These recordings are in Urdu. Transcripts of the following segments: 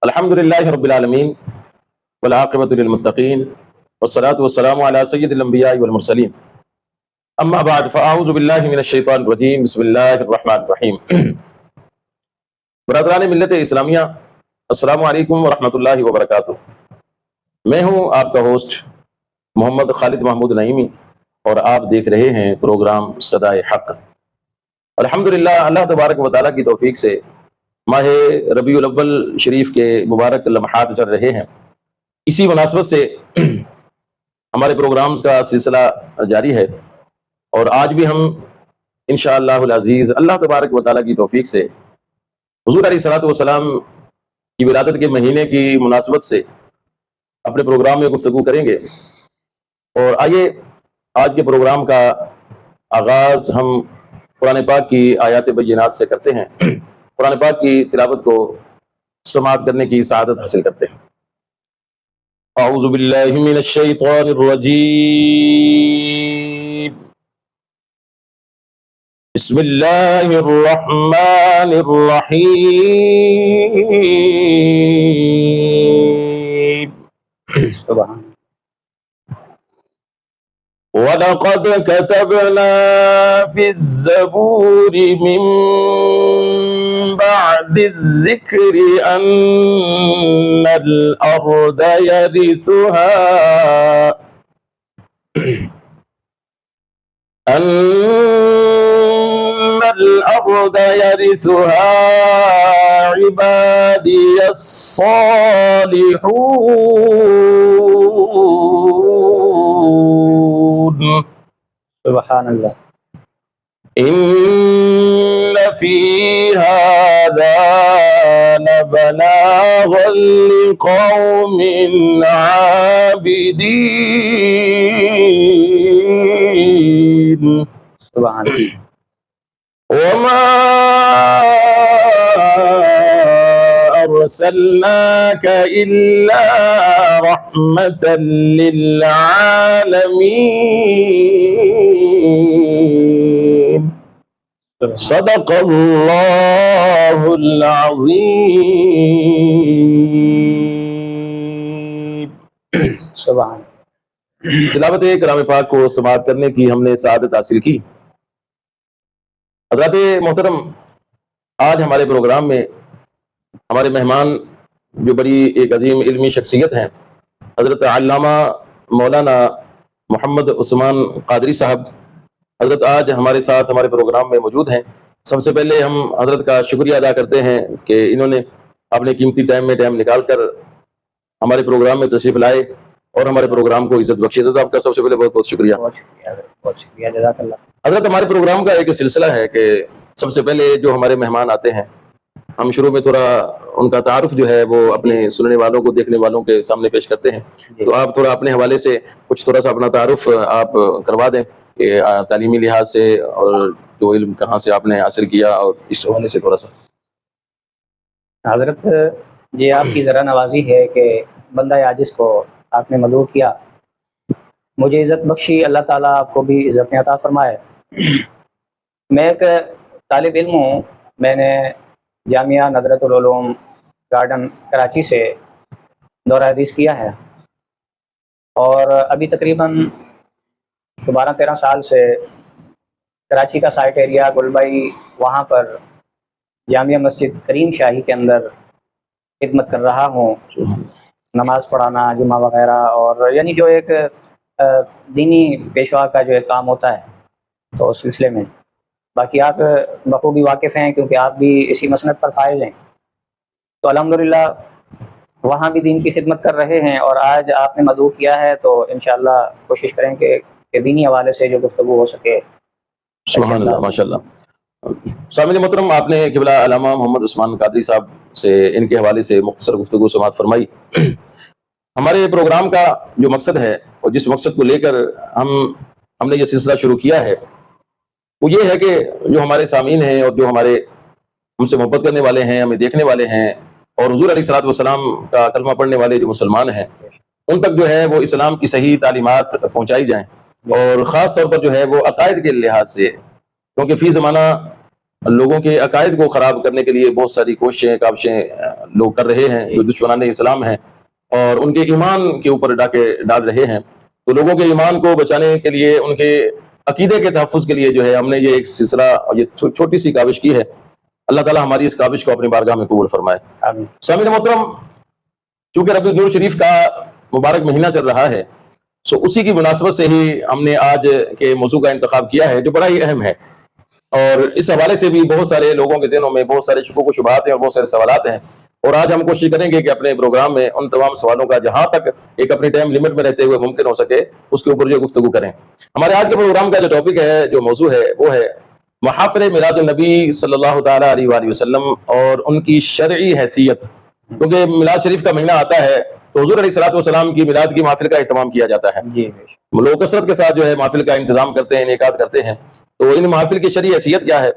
الحمدللہ رب العالمین والعاقبۃ للمتقین والصلاة والسلام علی سید الانبیاء والمرسلین اما بعد فاعوذ باللہ من الشیطان الرجیم بسم اللہ الرحمن الرحیم۔ برادران ملت اسلامیہ، السلام علیکم ورحمۃ اللہ وبرکاتہ۔ میں ہوں آپ کا ہوسٹ محمد خالد محمود نعیمی اور آپ دیکھ رہے ہیں پروگرام صدائے حق۔ الحمدللہ اللہ تبارک و تعالیٰ کی توفیق سے ماہ ربیع الاول شریف کے مبارک لمحات چل رہے ہیں۔ اسی مناسبت سے ہمارے پروگرامز کا سلسلہ جاری ہے، اور آج بھی ہم انشاءاللہ العزیز اللہ تبارک و تعالیٰ کی توفیق سے حضور علیہ الصلوۃ والسلام کی ولادت کے مہینے کی مناسبت سے اپنے پروگرام میں گفتگو کریں گے۔ اور آئیے آج کے پروگرام کا آغاز ہم قرآن پاک کی آیات بینات سے کرتے ہیں۔ قرآن پاک کی تلاوت کو سماعت کرنے کی سعادت حاصل کرتے ہیں۔ اعوذ باللہ من الشیطان الرجیم، بسم اللہ الرحمن الرحیم۔ سبحان وَلَقَدْ كَتَبْنَا فِي الزَّبُورِ مِن بَعْدِ الذِّكْرِ أَنَّ الْأَرْضَ يَرِثُهَا عِبَادِيَ الصَّالِحُونَ۔ سبحان اللہ۔ إن في هذا لبلاغا لقوم عابدين سبحان اللہ۔ وما أرسلناك إلا رحمة للعالمين۔ صدق اللہ العظیم۔ سبحان تلاوت کلام پاک کو سماعت کرنے کی ہم نے سعادت حاصل کی۔ حضرات محترم، آج ہمارے پروگرام میں ہمارے مہمان جو بڑی ایک عظیم علمی شخصیت ہیں، حضرت علامہ مولانا محمد عثمان قادری صاحب، حضرت آج ہمارے ساتھ ہمارے پروگرام میں موجود ہیں۔ سب سے پہلے ہم حضرت کا شکریہ ادا کرتے ہیں کہ انہوں نے اپنے قیمتی ٹائم نکال کر ہمارے پروگرام میں تشریف لائے اور ہمارے پروگرام کو عزت بخشی۔ حضرت آپ کا سب سے پہلے بہت بہت شکریہ۔ بہت شکریہ، جزاک اللہ۔ حضرت ہمارے پروگرام کا ایک سلسلہ ہے کہ سب سے پہلے جو ہمارے مہمان آتے ہیں، ہم شروع میں تھوڑا ان کا تعارف جو ہے وہ اپنے سننے والوں کو، دیکھنے والوں کے سامنے پیش کرتے ہیں۔ تو آپ تھوڑا اپنے حوالے سے کچھ تھوڑا سا اپنا تعارف آپ کروا دیں کہ تعلیمی لحاظ سے اور جو علم کہاں سے آپ نے حاصل کیا، اور اس حوالے سے تھوڑا سا۔ حضرت یہ آپ کی ذرا نوازی ہے کہ بندہ عاجز کو آپ نے مدعو کیا، مجھے عزت بخشی، اللہ تعالیٰ آپ کو بھی عزت عطا فرمائے۔ میں ایک طالب علم ہوں، میں نے جامعہ ندرۃ العلوم گارڈن کراچی سے دورہ حدیث کیا ہے، اور ابھی تقریباً 12-13 سال سے کراچی کا سائٹ ایریا گلبائی، وہاں پر جامعہ مسجد کریم شاہی کے اندر خدمت کر رہا ہوں، نماز پڑھانا، جمعہ وغیرہ، اور یعنی جو ایک دینی پیشوا کا جو ایک کام ہوتا ہے، تو اس سلسلے میں باقی آپ بخوبی واقف ہیں کیونکہ آپ بھی اسی مسند پر فائز ہیں۔ تو الحمدللہ وہاں بھی دین کی خدمت کر رہے ہیں، اور آج آپ نے مدعو کیا ہے تو انشاءاللہ کوشش کریں کہ دینی حوالے سے جو گفتگو ہو سکے۔ سبحان اللہ، ماشاء اللہ۔ سامعین محترم، آپ نے قبلہ علامہ محمد عثمان قادری صاحب سے ان کے حوالے سے مختصر گفتگو سماعت فرمائی۔ ہمارے پروگرام کا جو مقصد ہے اور جس مقصد کو لے کر ہم نے یہ سلسلہ شروع کیا ہے، وہ یہ ہے کہ جو ہمارے سامعین ہیں اور جو ہمارے ہم سے محبت کرنے والے ہیں، ہمیں دیکھنے والے ہیں، اور حضور علیہ الصلوۃ والسلام کا کلمہ پڑھنے والے جو مسلمان ہیں، ان تک جو ہے وہ اسلام کی صحیح تعلیمات پہنچائی جائیں، اور خاص طور پر جو ہے وہ عقائد کے لحاظ سے، کیونکہ فی زمانہ لوگوں کے عقائد کو خراب کرنے کے لیے بہت ساری کوششیں کاوشیں لوگ کر رہے ہیں جو دشمنان اسلام ہیں، اور ان کے ایمان کے اوپر ڈاکے ڈال رہے ہیں. تو لوگوں کے ایمان کو بچانے کے لیے، ان کے عقیدے کے تحفظ کے لیے جو ہے ہم نے یہ ایک سلسلہ اور یہ چھوٹی سی کاوش کی ہے. اللہ تعالیٰ ہماری اس کاوش کو اپنی بارگاہ میں قبول فرمائے. آمین. سامعین محترم، چونکہ ربیع النور شریف کا مبارک مہینہ چل رہا ہے، سو اسی کی مناسبت سے ہی ہم نے آج کے موضوع کا انتخاب کیا ہے جو بڑا ہی اہم ہے، اور اس حوالے سے بھی بہت سارے لوگوں کے ذہنوں میں بہت سارے شکوک و شبہات ہیں اور بہت سارے سوالات ہیں. اور آج ہم کوشش کریں گے کہ اپنے پروگرام میں ان تمام سوالوں کا جہاں تک ایک اپنی ٹائم لیمٹ میں رہتے ہوئے ممکن ہو سکے اس کے اوپر جو گفتگو کریں. ہمارے آج کے پروگرام کا جو ٹاپک ہے، جو موضوع ہے، وہ ہے محافل میلاد النبی صلی اللہ تعالیٰ علیہ وآلہ وسلم اور ان کی شرعی حیثیت. کیونکہ میلاد شریف کا مہینہ آتا ہے تو حضور علیہ الصلوۃ والسلام کی میلاد کی محافل کا اہتمام کیا جاتا ہے. جی، لوگ کثرت کے ساتھ جو ہے محافل کا انتظام کرتے ہیں، انعقاد کرتے ہیں. تو ان محافل کی شرعی حیثیت کیا ہے،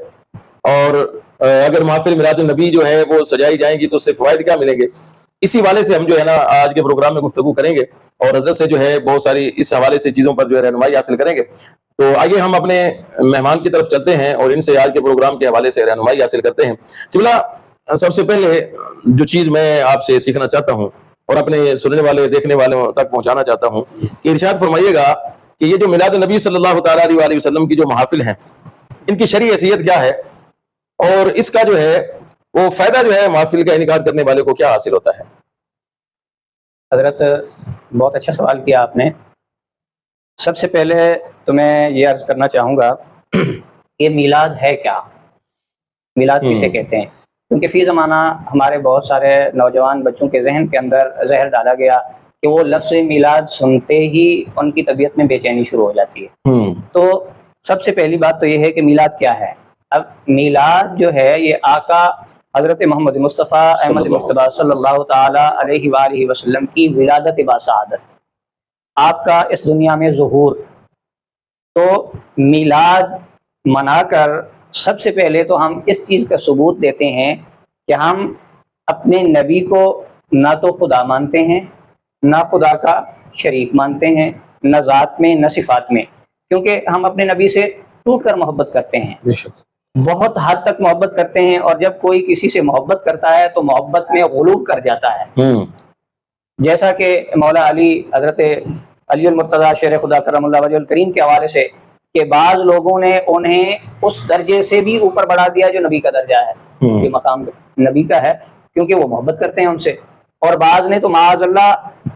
اور اگر محافل میلاد النبی جو ہے وہ سجائی جائیں گی تو اس سے فوائد کیا ملیں گے، اسی حوالے سے ہم جو ہے نا آج کے پروگرام میں گفتگو کریں گے، اور حضرت سے جو ہے بہت ساری اس حوالے سے چیزوں پر جو ہے رہنمائی حاصل کریں گے. تو آئیے ہم اپنے مہمان کی طرف چلتے ہیں اور ان سے آج کے پروگرام کے حوالے سے رہنمائی حاصل کرتے ہیں. قبلہ، سب سے پہلے جو چیز میں آپ سے سیکھنا چاہتا ہوں اور اپنے سننے والے دیکھنے والوں تک پہنچانا چاہتا ہوں کہ ارشاد فرمائیے گا کہ یہ جو میلاد النبی صلی اللہ تعالیٰ علیہ وآلہ وسلم کی جو محافل ہیں، ان کی شرعی حیثیت کیا ہے، اور اس کا جو ہے وہ فائدہ جو ہے محافل کا انعقاد کرنے والے کو کیا حاصل ہوتا ہے؟ حضرت بہت اچھا سوال کیا آپ نے. سب سے پہلے تو میں یہ عرض کرنا چاہوں گا کہ میلاد ہے کیا، میلاد کسے کہتے ہیں. کیونکہ فی زمانہ ہمارے بہت سارے نوجوان بچوں کے ذہن کے اندر زہر ڈالا گیا کہ وہ لفظ میلاد سنتے ہی ان کی طبیعت میں بے چینی شروع ہو جاتی ہے. تو سب سے پہلی بات تو یہ ہے کہ میلاد کیا ہے. اب میلاد جو ہے یہ آقا حضرت محمد مصطفیٰ احمد مصطفیٰ صلی اللہ تعالیٰ علیہ وآلہ وسلم کی ولادت باسعادت، آپ کا اس دنیا میں ظہور. تو میلاد منا کر سب سے پہلے تو ہم اس چیز کا ثبوت دیتے ہیں کہ ہم اپنے نبی کو نہ تو خدا مانتے ہیں، نہ خدا کا شریک مانتے ہیں، نہ ذات میں نہ صفات میں. کیونکہ ہم اپنے نبی سے ٹوٹ کر محبت کرتے ہیں، بہت حد تک محبت کرتے ہیں، اور جب کوئی کسی سے محبت کرتا ہے تو محبت میں غلو کر جاتا ہے. جیسا کہ مولا علی، حضرت علی المرتضیٰ شیر خدا کرم اللہ وجہ الکریم کے حوالے سے، کہ بعض لوگوں نے انہیں اس درجے سے بھی اوپر بڑھا دیا جو نبی کا درجہ ہے، یہ مقام نبی کا ہے کیونکہ وہ محبت کرتے ہیں ان سے. اور بعض نے تو معاذ اللہ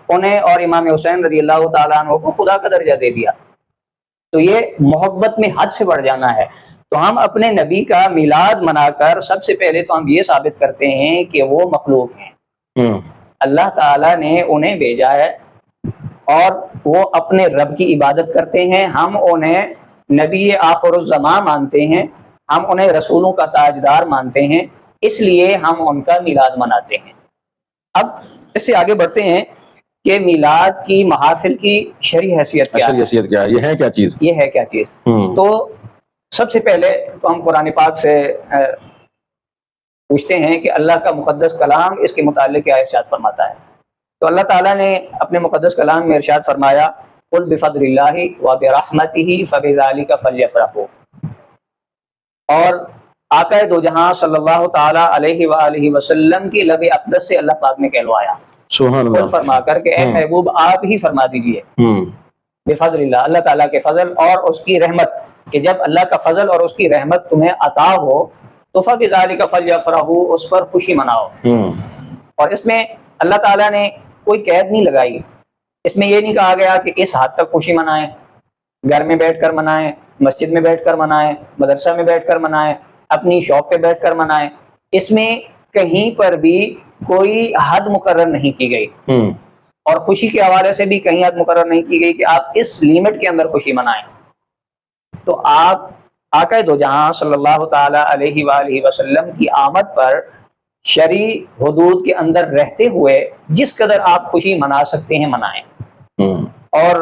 انہیں اور امام حسین رضی اللہ تعالیٰ عنہ کو خدا کا درجہ دے دیا. تو یہ محبت میں حد سے بڑھ جانا ہے. تو ہم اپنے نبی کا میلاد منا کر سب سے پہلے تو ہم یہ ثابت کرتے ہیں کہ وہ مخلوق ہیں، اللہ تعالیٰ نے انہیں بھیجا ہے اور وہ اپنے رب کی عبادت کرتے ہیں. ہم انہیں نبی آخر الزماں مانتے ہیں، ہم انہیں رسولوں کا تاجدار مانتے ہیں، اس لیے ہم ان کا میلاد مناتے ہیں. اب اس سے آگے بڑھتے ہیں کہ میلاد کی محافل کی شرعی حیثیت کیا ہے، یہ ہے کیا چیز، یہ ہے کیا چیز. تو سب سے پہلے تو ہم قرآن پاک سے پوچھتے ہیں کہ اللہ کا مقدس کلام اس کے متعلق کیا ارشاد فرماتا ہے. تو اللہ تعالیٰ نے اپنے مقدس کلام میں ارشاد فرمایا قل بفضل اللہ وبرحمتہ فبذلک فلیفرحوا. اور آقا دو جہاں صلی اللہ تعالیٰ علیہ وآلہ وسلم کی لب اقدس سے اللہ پاک نے کہلوایا، سبحان اللہ، فرما کر کہ اے محبوب آپ ہی فرما دیجئے بفضل اللہ، اللہ تعالیٰ کے فضل اور اس کی رحمت، کہ جب اللہ کا فضل اور اس کی رحمت تمہیں عطا ہو تو فبذلک فلیفرحوا، اس پر خوشی مناؤ. اور اس میں اللہ تعالیٰ نے کوئی قید نہیں لگائی، اس میں یہ نہیں کہا گیا کہ اس حد تک خوشی منائیں، گھر میں بیٹھ کر منائیں، مسجد میں بیٹھ کر منائیں، مدرسہ میں بیٹھ کر منائیں، اپنی شاپ پہ بیٹھ کر منائیں. اس میں کہیں پر بھی کوئی حد مقرر نہیں کی گئی، اور خوشی کے حوالے سے بھی کہیں حد مقرر نہیں کی گئی کہ آپ اس لیمٹ کے اندر خوشی منائیں. تو آپ آقا دو جہاں صلی اللہ تعالیٰ علیہ وآلہ وسلم کی آمد پر شرعی حدود کے اندر رہتے ہوئے جس قدر آپ خوشی منا سکتے ہیں منائیں. اور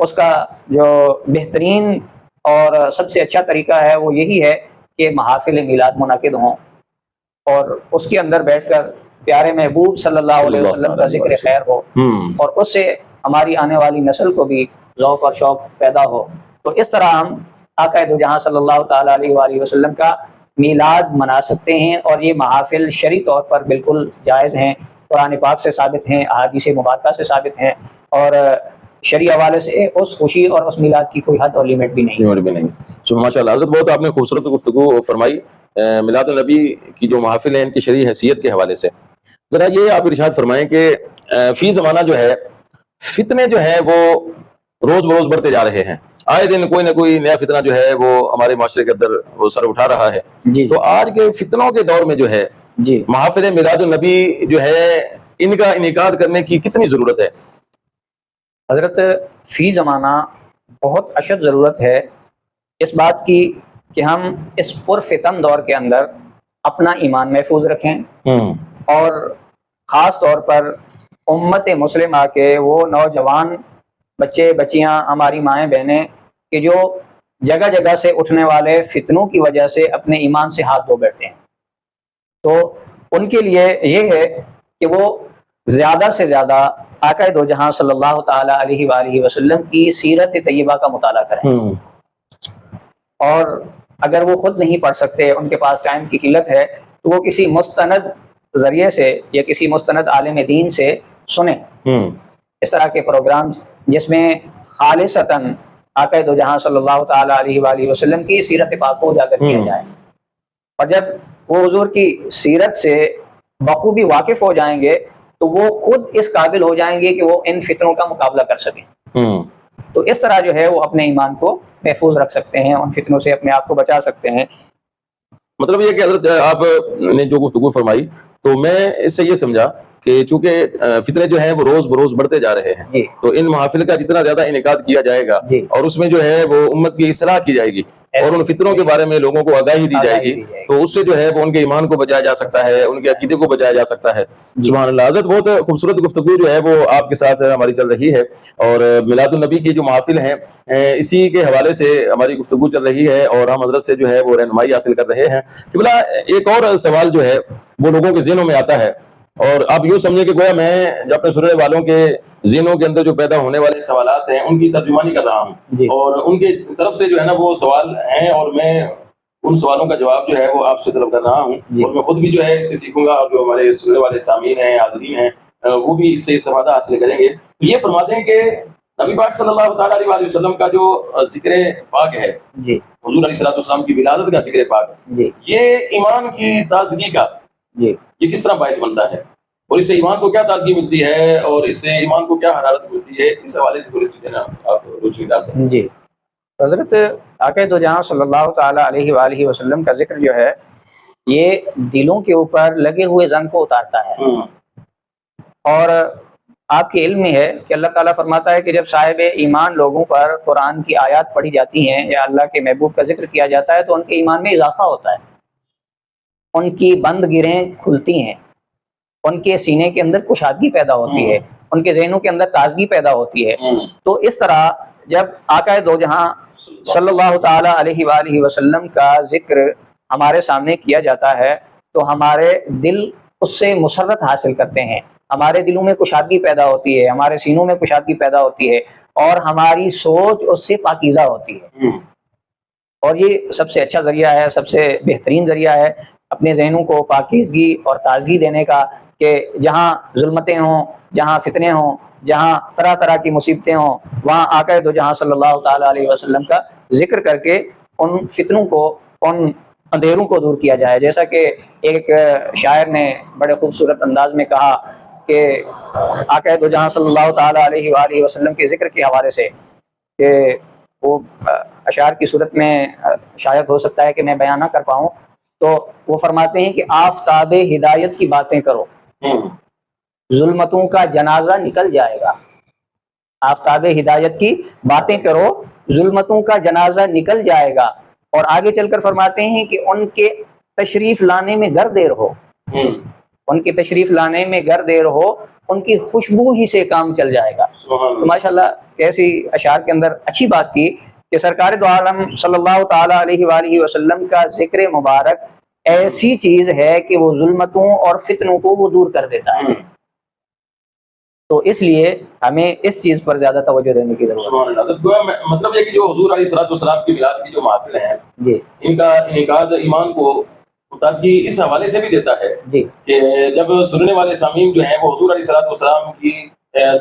اس کا جو بہترین اور سب سے اچھا طریقہ ہے وہ یہی ہے کہ محافل میلاد منعقد ہوں اور اس کے اندر بیٹھ کر پیارے محبوب صلی اللہ علیہ وسلم کا ذکر خیر ہو، اور اس سے ہماری آنے والی نسل کو بھی ذوق اور شوق پیدا ہو. تو اس طرح ہم آقا دو جہاں صلی اللہ تعالیٰ علیہ وآلہ وسلم کا میلاد منا سکتے ہیں، اور یہ محافل شرعی طور پر بالکل جائز ہیں، قرآن پاک سے ثابت ہیں، احادیث مبارکہ سے ثابت ہیں، اور شرعی حوالے سے اس خوشی اور اس میلاد کی کوئی حد اور لیمٹ بھی نہیں۔ تو ماشاء اللہ حضرت بہت آپ نے خوبصورت گفتگو فرمائی میلاد النبی کی جو محافل ہیں ان کی شرعی حیثیت کے حوالے سے۔ ذرا یہ آپ ارشاد فرمائیں کہ فی زمانہ جو ہے فتنے جو ہیں وہ روز بروز بڑھتے جا رہے ہیں، آئے دن کوئی نہ کوئی نیا فتنہ جو ہے وہ ہمارے معاشرے کے اندر وہ سر اٹھا رہا ہے۔ جی تو آج کے فتنوں کے دور میں جو ہے جی محافل میلاد النبی جو ہے ان کا انعقاد کرنے کی کتنی ضرورت ہے؟ حضرت فی زمانہ بہت اشد ضرورت ہے اس بات کی کہ ہم اس پرفتن دور کے اندر اپنا ایمان محفوظ رکھیں، اور خاص طور پر امت مسلمہ کے وہ نوجوان بچے بچیاں، ہماری مائیں بہنیں کہ جو جگہ جگہ سے اٹھنے والے فتنوں کی وجہ سے اپنے ایمان سے ہاتھ دھو بیٹھتے ہیں، تو ان کے لیے یہ ہے کہ وہ زیادہ سے زیادہ آقا دو جہاں صلی اللہ تعالی علیہ وآلہ وسلم کی سیرت طیبہ کا مطالعہ کریں، اور اگر وہ خود نہیں پڑھ سکتے، ان کے پاس ٹائم کی قلت ہے، تو وہ کسی مستند ذریعے سے یا کسی مستند عالم دین سے سنیں اس طرح کے پروگرامز جس میں خالصتاً آقا دو جہاں صلی اللہ تعالی علیہ وآلہ وسلم کی سیرت پاک کو اجاگر کیا جائے، اور جب وہ حضور کی سیرت سے بخوبی واقف ہو جائیں گے تو وہ خود اس قابل ہو جائیں گے کہ وہ ان فتنوں کا مقابلہ کر سکیں، تو اس طرح جو ہے وہ اپنے ایمان کو محفوظ رکھ سکتے ہیں، ان فتنوں سے اپنے آپ کو بچا سکتے ہیں۔ مطلب یہ کہ حضرت آپ نے جو گفتگو فرمائی تو میں اس سے یہ سمجھا کہ چونکہ فتنے جو ہیں وہ روز بروز بڑھتے جا رہے ہیں، تو ان محافل کا جتنا زیادہ انعقاد کیا جائے گا اور اس میں جو ہے وہ امت کی اصلاح کی جائے گی اور ان فتنوں کے بارے میں لوگوں کو آگاہی دی جائے گی، تو اس سے جو ہے وہ ان کے ایمان کو بچایا جا سکتا ہے، ان کے عقیدے کو بچایا جا سکتا ہے۔ سبحان اللہ حضرت بہت خوبصورت گفتگو جو ہے وہ آپ کے ساتھ ہماری چل رہی ہے، اور میلاد النبی کی جو محافل ہیں اسی کے حوالے سے ہماری گفتگو چل رہی ہے، اور ہم حضرت سے جو ہے وہ رہنمائی حاصل کر رہے ہیں۔ قبلہ ایک اور سوال جو ہے وہ لوگوں کے ذہنوں میں آتا ہے، اور آپ یوں سمجھیں کہ گویا میں جو اپنے سننے والوں کے ذہنوں کے اندر جو پیدا ہونے والے سوالات ہیں ان کی ترجمانی کر رہا ہوں، اور ان کی طرف سے جو ہے نا وہ سوال ہیں، اور میں ان سوالوں کا جواب جو ہے وہ آپ سے طلب کر رہا ہوں، اور میں خود بھی جو ہے اس سے سیکھوں گا، اور جو ہمارے سننے والے سامعین ہیں، حاضرین ہیں، وہ بھی اس سے استفادہ حاصل کریں گے۔ تو یہ فرما دیں کہ نبی پاک صلی اللہ تعالیٰ علیہ وسلم کا جو ذکر پاک ہے، حضور علیہ الصلوۃ والسلام کی ولادت کا ذکر پاک، یہ ایمان کی تازگی کا یہ کس طرح باعث بنتا ہے، اور اس سے ایمان کو کیا تازگی ملتی ہے، اور اس سے ایمان کو کیا حرارت ملتی ہے، اس حوالے سے تھوڑی سی جو ہے نا آپ روشنی ڈالتے ہیں۔ جی حضرت آقا دو جہاں صلی اللہ تعالی علیہ وآلہ وسلم کا ذکر جو ہے یہ دلوں کے اوپر لگے ہوئے زنگ کو اتارتا ہے، اور آپ کے علم میں ہے کہ اللہ تعالیٰ فرماتا ہے کہ جب صاحب ایمان لوگوں پر قرآن کی آیات پڑھی جاتی ہیں یا اللہ کے محبوب کا ذکر کیا جاتا ہے تو ان کے ایمان میں اضافہ ہوتا ہے، ان کی بند گرہیں کھلتی ہیں، ان کے سینے کے اندر کشادگی پیدا ہوتی ہے، ان کے ذہنوں کے اندر تازگی پیدا ہوتی ہے۔ تو اس طرح جب آقا دو جہاں صلی اللہ تعالی علیہ وآلہ وسلم کا ذکر ہمارے سامنے کیا جاتا ہے تو ہمارے دل اس سے مسرت حاصل کرتے ہیں، ہمارے دلوں میں کشادگی پیدا ہوتی ہے، ہمارے سینوں میں کشادگی پیدا ہوتی ہے، اور ہماری سوچ اس سے پاکیزہ ہوتی ہے، اور یہ سب سے اچھا ذریعہ ہے، سب سے بہترین ذریعہ ہے اپنے ذہنوں کو پاکیزگی اور تازگی دینے کا، کہ جہاں ظلمتیں ہوں، جہاں فتنے ہوں، جہاں طرح طرح کی مصیبتیں ہوں، وہاں آقا دو جہاں صلی اللہ تعالیٰ علیہ وسلم کا ذکر کر کے ان فتنوں کو، ان اندھیروں کو دور کیا جائے۔ جیسا کہ ایک شاعر نے بڑے خوبصورت انداز میں کہا کہ آقا دو جہاں صلی اللہ تعالیٰ علیہ وآلہ وسلم کے ذکر کے حوالے سے، کہ وہ اشعار کی صورت میں شاید ہو سکتا ہے کہ میں بیان نہ کر پاؤں، تو وہ فرماتے ہیں کہ آفتاب ہدایت کی باتیں کرو، ظلمتوں کا جنازہ نکل جائے گا۔ آفتاب ہدایت کی باتیں کرو، ظلمتوں کا جنازہ نکل جائے گا، اور آگے چل کر فرماتے ہیں کہ ان کے تشریف لانے میں گر دیر ہو، ان کے تشریف لانے میں گر دیر ہو، ان کی خوشبو ہی سے کام چل جائے گا۔ تو ماشاءاللہ کیسی اشعار کے اندر اچھی بات کی کہ سرکار دو عالم صلی اللہ تعالیٰ علیہ وآلہ وسلم کا ذکر مبارک ایسی چیز ہے کہ وہ ظلمتوں اور فتنوں کو وہ دور کر دیتا ہے۔ تو اس لیے ہمیں اس چیز پر زیادہ توجہ دینے کی ضرورت سبحان اللہ. تو گویا مطلب یہ کہ جو حضور علیہ الصلوۃ کی میلاد کی جو محافل ہیں ہے. جی ان کا انعقاد ایمان کو تازگی اس حوالے سے بھی دیتا ہے جی کہ جب سننے والے سامعین جو ہیں وہ حضور علیہ الصلوۃ کی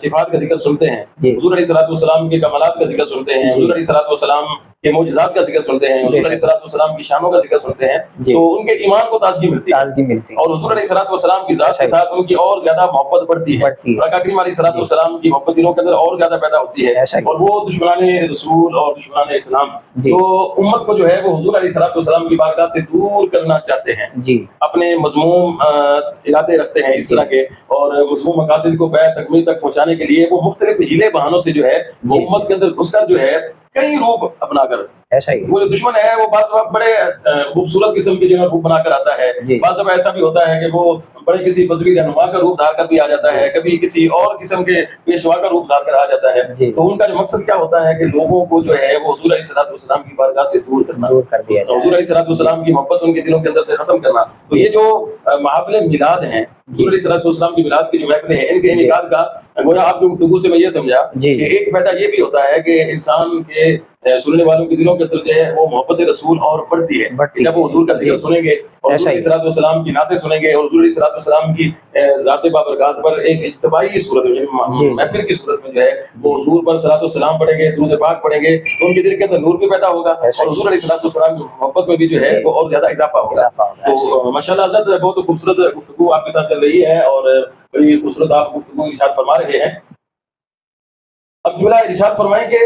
صفات کا ذکر سنتے ہیں، جی حضور علیہ الصلوۃ کے کمالات کا ذکر سنتے ہیں، جی. حضور علیہ الصلوۃ کے معجزات کا ذکر سنتے ہیں، حضور علیہ الصلوۃ کی شانوں کا ذکر سنتے ہیں، جی. تو ان کے ایمان کو تازگی ملتی ہے تازگی ملتی ہے. اور حضور علیہ الصلوۃ کی ذات کے ساتھ ان کی اور زیادہ محبت بڑھتی ہے. بڑھتی ہے. اور آقا کریم علیہ الصلوۃ کی محبت دلوں کے اندر اور زیادہ پیدا ہوتی ہے، ایسا ہی. اور وہ دشمنان رسول اور دشمنان اسلام جی. جو امت کو جو ہے وہ حضور علیہ الصلوۃ کی بارگاہ سے دور کرنا چاہتے ہیں، جی اپنے مضموم ارادے رکھتے ہیں اس طرح کے، اور مضموم مقاصد کو بیان تکمیل تک پہنچانے کے لیے وہ مختلف ہیلے بہانوں سے جو ہے وہ جی. امت کے اندر گھس کر جو ہے کئی روپ اپنا کر، ایسا ہی. وہ جو دشمن ہے وہ بعض وقت بڑے خوبصورت قسم کے جو ہے روپ بنا کر آتا ہے، جی. بعض دفعہ ایسا بھی ہوتا ہے کہ وہ بڑے کسی مذہبی رہنما کا روپ دھار کر بھی آ جاتا ہے، کبھی کسی اور قسم کے پیشوا کا روپ دھار کر آ جاتا ہے. جی. تو ان کا جو مقصد کیا ہوتا ہے کہ لوگوں کو جو ہے وہ حضور علیہ الصلوۃ کی بارگاہ سے دور کرنا، دور کر دیا جائے. حضور علیہ الصلوۃ کی محبت ان کے دلوں کے اندر سے ختم کرنا. تو یہ جو محافل میلاد ہیں، حضور علیہ الصلوۃ کی میلاد کی جو محفلیں ہیں، ان کے انعقاد کا گویا آپ کی گفتگو سے میں یہ سمجھا جی. کہ ایک فائدہ یہ بھی ہوتا ہے کہ انسان کے سننے والوں کے دلوں کے اندر جو ہے وہ محبت رسول اور بڑھتی ہے. جب وہ حضور کا ذکر سنیں گے اور حضور علیہ الصلوۃ کی نعتیں سنیں گے اور حضور علیہ الصلوۃ کی ذات بابرکات پر ایک اجتماعی صورت میں محفل کی صورت میں جو ہے وہ حضور پر صلاۃ و سلام پڑھیں گے، درود پاک پڑھیں گے، تو ان کے دل کے اندر نور بھی پیدا ہوگا اور حضور علیہ الصلوۃ کی محبت میں بھی جو ہے وہ اور زیادہ اضافہ ہوگا. تو ماشاءاللہ حضرت بہت خوبصورت گفتگو آپ کے ساتھ چل رہی ہے اور بڑی خوبصورت آپ گفتگو ارشاد فرما رہے ہیں. اب جملہ ارشاد فرمائیں کہ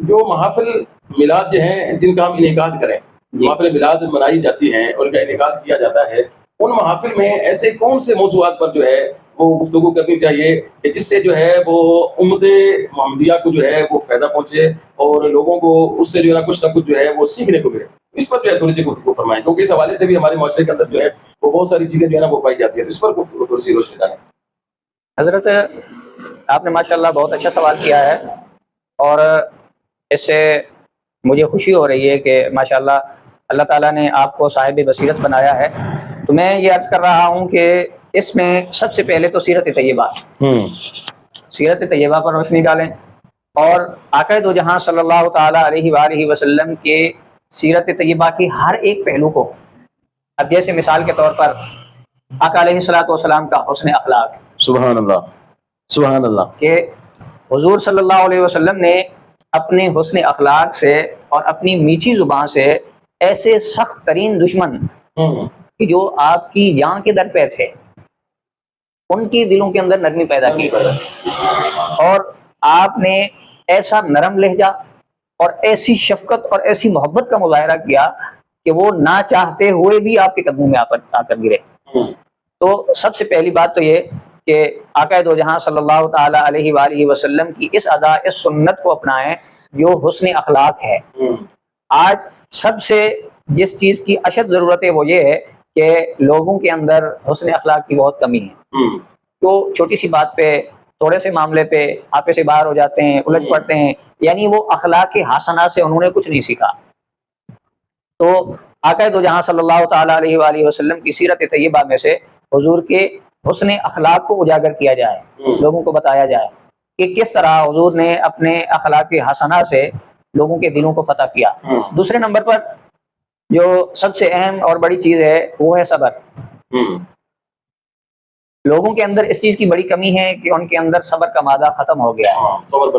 جو محافل میلاد جو ہیں جن کا ہم انعقاد کریں، محافل میلاد منائی جاتی ہیں اور ان کا انعقاد کیا جاتا ہے، ان محافل میں ایسے کون سے موضوعات پر جو ہے وہ گفتگو کرنی چاہیے کہ جس سے جو ہے وہ امت محمدیہ کو جو ہے وہ فائدہ پہنچے اور لوگوں کو اس سے جو ہے کچھ نہ کچھ جو ہے وہ سیکھنے کو ملے. اس پر جو ہے تھوڑی سی گفتگو فرمائیں، کیونکہ اس حوالے سے بھی ہمارے معاشرے کے اندر جو ہے وہ بہت ساری چیزیں جو ہے نا وہ پائی جاتی ہیں. اس پر گفتگو تھوڑی سی روشنی ڈالیں. حضرت آپ نے ماشاءاللہ بہت اچھا سوال کیا ہے، اور اس سے مجھے خوشی ہو رہی ہے کہ ماشاءاللہ اللہ تعالیٰ نے آپ کو صاحب بصیرت بنایا ہے. تو میں یہ عرض کر رہا ہوں کہ اس میں سب سے پہلے تو سیرت طیبہ پر روشنی ڈالیں، اور آقا دو جہاں صلی اللہ تعالیٰ علیہ وآلہ وسلم کے سیرت طیبہ کی ہر ایک پہلو کو، اب جیسے مثال کے طور پر آقا علیہ السلام کا حسن اخلاق، سبحان اللہ سبحان اللہ، کہ حضور صلی اللہ علیہ وسلم نے اپنے حسن اخلاق سے اور اپنی میٹھی زبان سے ایسے سخت ترین دشمن کہ جو آپ کی جان کے در پہ تھے ان کے دلوں کے اندر نرمی پیدا کی، اور آپ نے ایسا نرم لہجہ اور ایسی شفقت اور ایسی محبت کا مظاہرہ کیا کہ وہ نہ چاہتے ہوئے بھی آپ کے قدموں میں آ کر گرے. تو سب سے پہلی بات تو یہ کہ آقا دو جہاں صلی اللہ تعالیٰ علیہ وآلہ وسلم کی اس ادا اس سنت کو اپنائیں جو حسن اخلاق ہے. آج سب سے جس چیز کی اشد ضرورت ہے وہ یہ ہے کہ لوگوں کے اندر حسن اخلاق کی بہت کمی ہے. تو چھوٹی سی بات پہ، تھوڑے سے معاملے پہ آپے سے باہر ہو جاتے ہیں، الجھ پڑتے ہیں، یعنی وہ اخلاق حسنہ سے انہوں نے کچھ نہیں سیکھا. تو آقا دو جہاں صلی اللہ تعالیٰ علیہ وآلہ وسلم کی سیرت طیبہ میں سے حضور کے حسن اخلاق کو اجاگر کیا جائے، لوگوں کو بتایا جائے کہ کس طرح حضور نے اپنے اخلاق حسنہ سے لوگوں کے دلوں کو فتح کیا. دوسرے نمبر پر جو سب سے اہم اور بڑی چیز ہے وہ ہے صبر. لوگوں کے اندر اس چیز کی بڑی کمی ہے کہ ان کے اندر صبر کا مادہ ختم ہو گیا ہے، صبر